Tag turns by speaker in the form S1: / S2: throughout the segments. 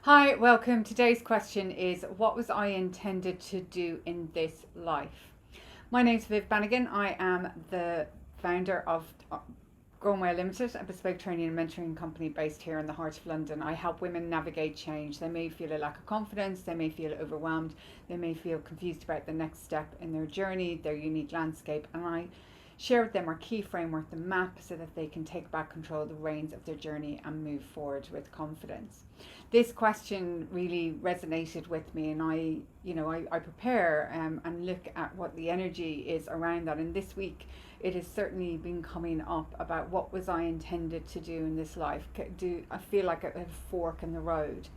S1: Hi, welcome. Today's question is, what was I intended to do in this life? My name's Viv Bannigan. I am the founder of Granuaile Limited, a bespoke training and mentoring company based here in the heart of London. I help women navigate change. They may feel a lack of confidence, they may feel overwhelmed, they may feel confused about the next step in their journey, their unique landscape, and I share with them our key framework, the map, so that they can take back control of the reins of their journey and move forward with confidence. This question really resonated with me, and I prepare and look at what the energy is around that. And this week, it has certainly been coming up about what was I intended to do in this life. Do I feel like a fork in the road?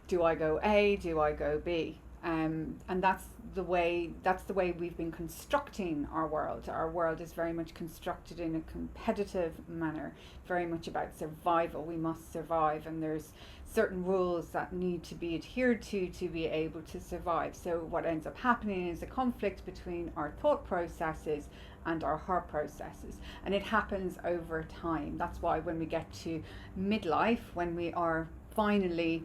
S1: Do I go A? Do I go B? And that's the way we've been constructing our world. Our world is very much constructed in a competitive manner, very much about survival. We must survive, and there's certain rules that need to be adhered to be able to survive. So what ends up happening is a conflict between our thought processes and our heart processes, and it happens over time. That's why when we get to midlife, when we are finally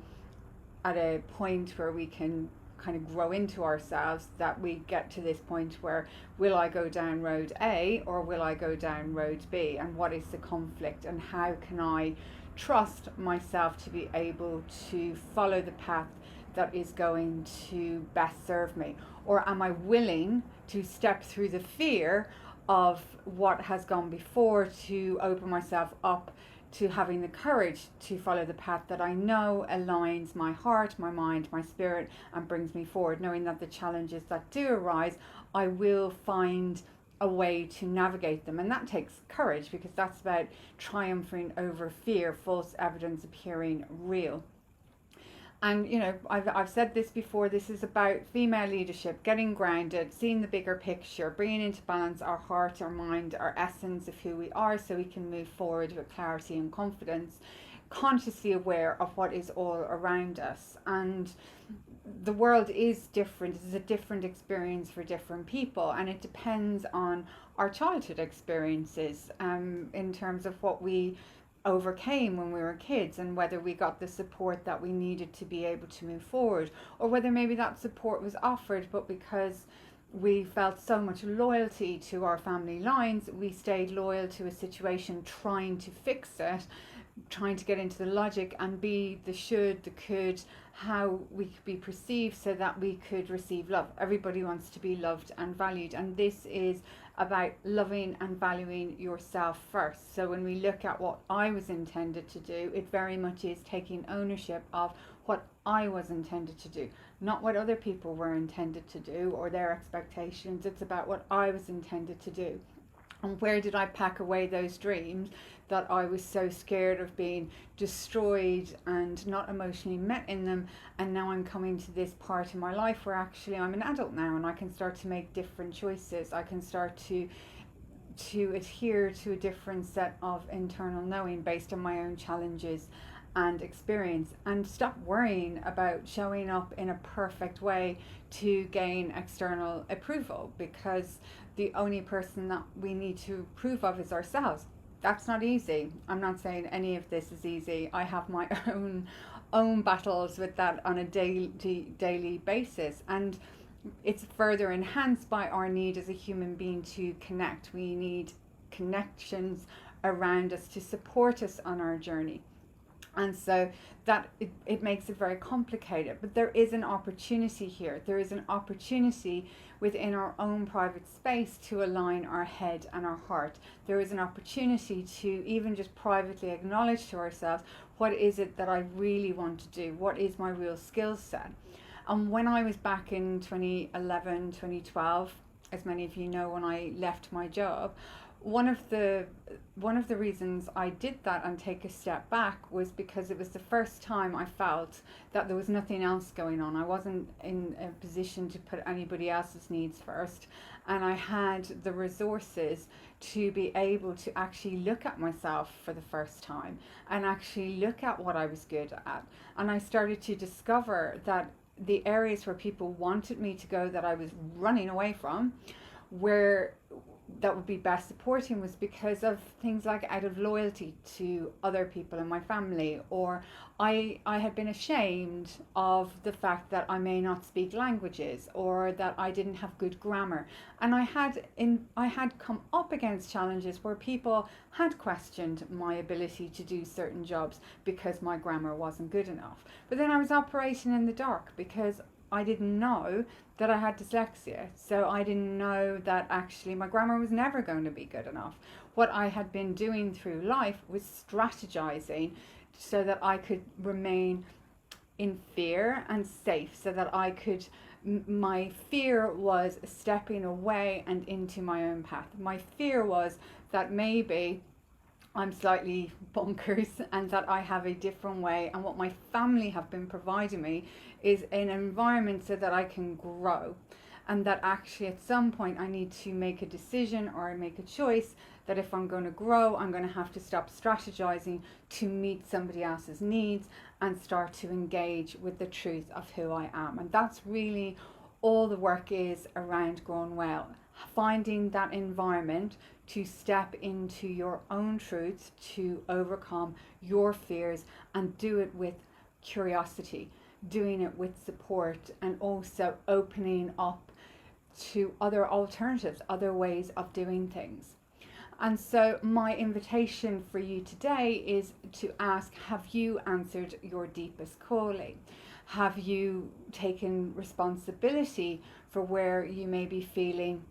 S1: at a point where we can kind of grow into ourselves, that we get to this point where, will I go down road A or will I go down road B, and what is the conflict, and how can I trust myself to be able to follow the path that is going to best serve me, or am I willing to step through the fear of what has gone before to open myself up to having the courage to follow the path that I know aligns my heart, my mind, my spirit, and brings me forward, knowing that the challenges that do arise, I will find a way to navigate them. And that takes courage, because that's about triumphing over fear, false evidence appearing real. And I've said this before, this is about female leadership, getting grounded, seeing the bigger picture, bringing into balance our heart, our mind, our essence of who we are, so we can move forward with clarity and confidence, consciously aware of what is all around us. And the world is different. It's a different experience for different people, and it depends on our childhood experiences, in terms of what we overcame when we were kids, and whether we got the support that we needed to be able to move forward, or whether maybe that support was offered, but because we felt so much loyalty to our family lines, we stayed loyal to a situation, trying to fix it, trying to get into the logic and be the should, the could, how we could be perceived so that we could receive love. Everybody wants to be loved and valued, and this is about loving and valuing yourself first. So when we look at what I was intended to do, it very much is taking ownership of what I was intended to do, not what other people were intended to do or their expectations. It's about what I was intended to do. And where did I pack away those dreams that I was so scared of being destroyed and not emotionally met in them? And now I'm coming to this part in my life where actually I'm an adult now, and I can start to make different choices. I can start to adhere to a different set of internal knowing based on my own challenges and experience, and stop worrying about showing up in a perfect way to gain external approval, because the only person that we need to approve of is ourselves. That's not easy. I'm not saying any of this is easy. I have my own battles with that on a daily basis, and it's further enhanced by our need as a human being to connect. We need connections around us to support us on our journey. And so that it makes it very complicated, but there is an opportunity here. There is an opportunity within our own private space to align our head and our heart. There is an opportunity to even just privately acknowledge to ourselves, what is it that I really want to do? What is my real skill set? And when I was back in 2011, 2012, as many of you know, when I left my job, one of the reasons I did that and take a step back was because it was the first time I felt that there was nothing else going on. I wasn't in a position to put anybody else's needs first, and I had the resources to be able to actually look at myself for the first time and actually look at what I was good at. And I started to discover that the areas where people wanted me to go that I was running away from were that would be best supporting was because of things like out of loyalty to other people in my family, or I had been ashamed of the fact that I may not speak languages, or that I didn't have good grammar. And I had come up against challenges where people had questioned my ability to do certain jobs because my grammar wasn't good enough. But then I was operating in the dark because I didn't know that I had dyslexia. So I didn't know that actually my grammar was never going to be good enough. What I had been doing through life was strategizing so that I could remain in fear and safe, so that I could, my fear was stepping away and into my own path. My fear was that maybe I'm slightly bonkers and that I have a different way, and what my family have been providing me is an environment so that I can grow, and that actually at some point I need to make a decision or make a choice that if I'm going to grow, I'm going to have to stop strategizing to meet somebody else's needs and start to engage with the truth of who I am. And that's really all the work is around Granuaile, finding that environment to step into your own truths, to overcome your fears, and do it with curiosity, doing it with support, and also opening up to other alternatives, other ways of doing things. And so my invitation for you today is to ask, have you answered your deepest calling? Have you taken responsibility for where you may be feeling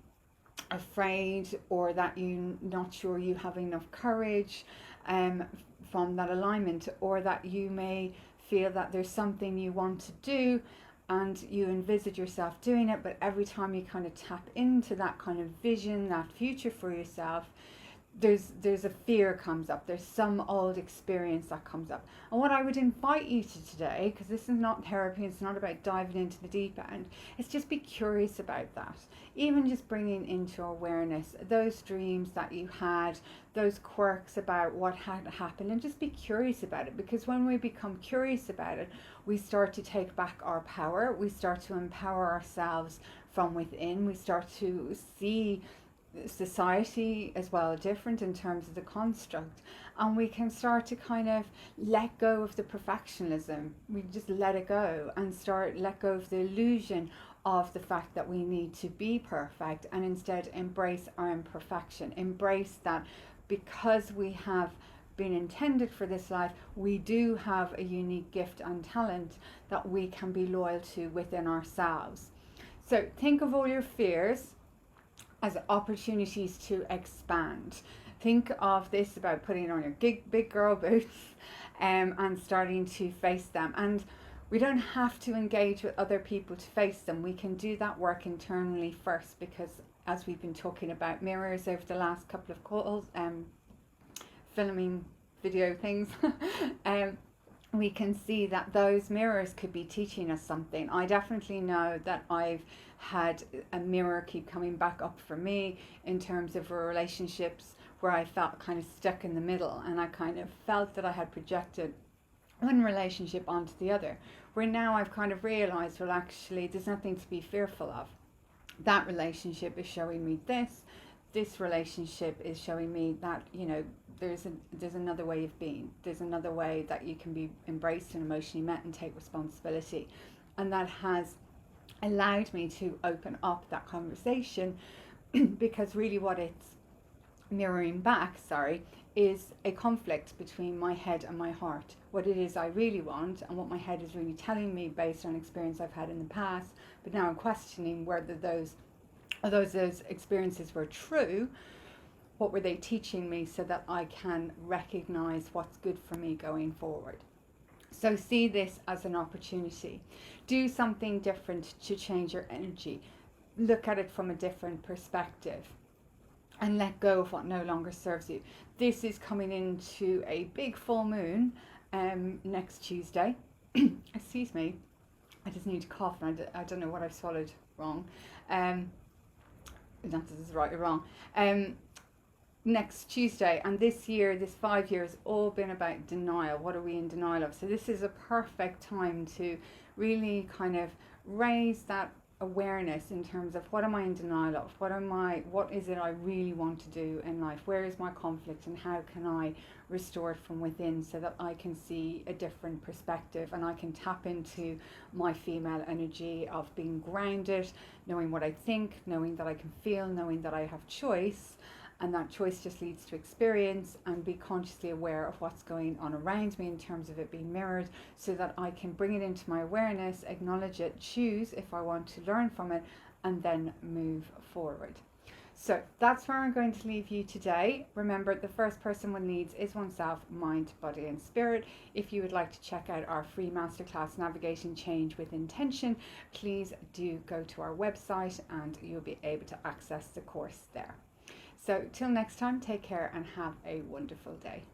S1: afraid, or that you're not sure you have enough courage from that alignment, or that you may feel that there's something you want to do and you envisage yourself doing it, but every time you kind of tap into that kind of vision, that future for yourself, there's a fear comes up, there's some old experience that comes up. And what I would invite you to today, because this is not therapy, it's not about diving into the deep end, is just be curious about that. Even just bringing into awareness those dreams that you had, those quirks about what had happened, and just be curious about it. Because when we become curious about it, we start to take back our power, we start to empower ourselves from within, we start to see society as well different in terms of the construct, and we can start to kind of let go of the perfectionism. We just let it go and let go of the illusion of the fact that we need to be perfect, and instead embrace our imperfection. Embrace that because we have been intended for this life, we do have a unique gift and talent that we can be loyal to within ourselves. So think of all your fears as opportunities to expand. Think of this about putting on your big girl boots and starting to face them. And we don't have to engage with other people to face them. We can do that work internally first, because as we've been talking about mirrors over the last couple of calls, filming video things, we can see that those mirrors could be teaching us something. I definitely know that I've had a mirror keep coming back up for me in terms of relationships where I felt kind of stuck in the middle, and I kind of felt that I had projected one relationship onto the other, where now I've kind of realized, well, actually there's nothing to be fearful of. That relationship is showing me this relationship is showing me that, you know, there's another way of being, there's another way that you can be embraced and emotionally met and take responsibility. And that has allowed me to open up that conversation because really what it's mirroring back, is a conflict between my head and my heart. What it is I really want and what my head is really telling me based on experience I've had in the past, but now I'm questioning whether those experiences were true. What were they teaching me so that I can recognize what's good for me going forward? So see this as an opportunity. Do something different to change your energy. Look at it from a different perspective and let go of what no longer serves you. This is coming into a big full moon next Tuesday. Excuse me. I just need to cough, and I don't know what I've swallowed wrong. Not that this is right or wrong. Next Tuesday, and this year, this 5 years, all been about denial. What are we in denial of? So this is a perfect time to really kind of raise that awareness in terms of what am I in denial of, what is it I really want to do in life, where is my conflict, and how can I restore it from within so that I can see a different perspective and I can tap into my female energy of being grounded, knowing what I think, knowing that I can feel, knowing that I have choice. And that choice just leads to experience, and be consciously aware of what's going on around me in terms of it being mirrored, so that I can bring it into my awareness, acknowledge it, choose if I want to learn from it, and then move forward. So that's where I'm going to leave you today. Remember, the first person one needs is oneself, mind, body and spirit. If you would like to check out our free masterclass Navigating Change with Intention, please do go to our website and you'll be able to access the course there. So till next time, take care and have a wonderful day.